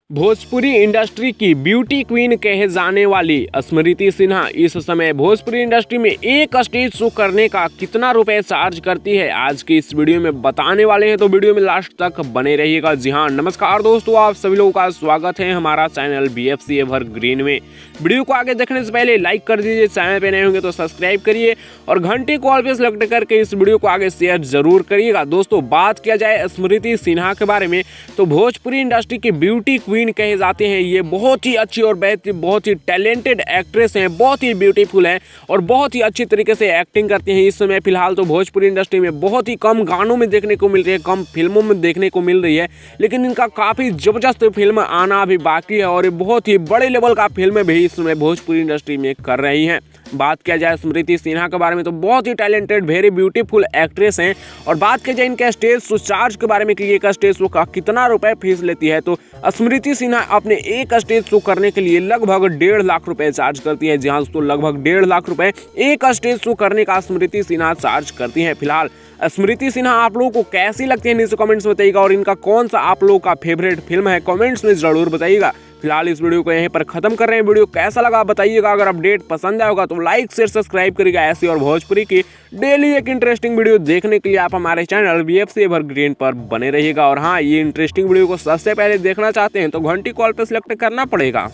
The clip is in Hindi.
भोजपुरी इंडस्ट्री की ब्यूटी क्वीन कहे जाने वाली स्मृति सिन्हा इस समय भोजपुरी इंडस्ट्री में एक स्टेज शो करने का कितना रुपए चार्ज करती है, आज की इस वीडियो में बताने वाले हैं। तो वीडियो में लास्ट तक बने रहिएगा। जी हाँ, नमस्कार दोस्तों, आप सभी लोगों का स्वागत है हमारा चैनल BFC एवरग्रीन में। वीडियो को आगे देखने से पहले लाइक कर दीजिए, चैनल पे नए होंगे तो सब्सक्राइब करिए और घंटे को ऑल पे सेलेक्ट करके इस वीडियो को आगे शेयर जरूर करिएगा। दोस्तों, बात किया जाए स्मृति सिन्हा के बारे में तो भोजपुरी इंडस्ट्री की ब्यूटी क्वीन कहे जाते हैं। ये बहुत ही अच्छी और बहुत ही टैलेंटेड एक्ट्रेस हैं, बहुत ही ब्यूटीफुल हैं और बहुत ही अच्छी तरीके से एक्टिंग करती हैं। इस समय फिलहाल तो भोजपुरी इंडस्ट्री में बहुत ही कम गानों में देखने को मिल रही है, कम फिल्मों में देखने को मिल रही है, लेकिन इनका काफ़ी ज़बरदस्त फिल्म आना अभी बाकी है और ये बहुत ही बड़े लेवल का फिल्म भी इस समय भोजपुरी इंडस्ट्री में कर रही हैं। बात किया जाए स्मृति सिन्हा के बारे में तो बहुत ही टैलेंटेड, वेरी ब्यूटीफुल एक्ट्रेस हैं। और बात किया जाए इनके स्टेज शो चार्ज के बारे में कि एक स्टेज शो का कितना रुपए फीस लेती है, तो स्मृति सिन्हा अपने एक स्टेज शो करने के लिए लगभग 1.5 लाख रुपए चार्ज करती है। जी हाँ दोस्तों, लगभग 1.5 लाख रुपए एक स्टेज शो करने का स्मृति सिन्हा चार्ज करती हैं। फिलहाल स्मृति सिन्हा आप लोगों को कैसी लगती है नीचे कमेंट्स में बताइएगा और इनका कौन सा आप लोगों का फेवरेट फिल्म है कमेंट्स में जरूर बताइएगा। फिलहाल इस वीडियो को यहीं पर खत्म कर रहे हैं। वीडियो कैसा लगा बताइएगा। अगर अपडेट पसंद आएगा तो लाइक शेयर सब्सक्राइब करिएगा। ऐसी और भोजपुरी की डेली एक इंटरेस्टिंग वीडियो देखने के लिए आप हमारे चैनल BFC एवरग्रीन पर बने रहिएगा। और हाँ, ये इंटरेस्टिंग वीडियो को सबसे पहले देखना चाहते हैं तो घंटी कॉल पर सिलेक्ट करना पड़ेगा।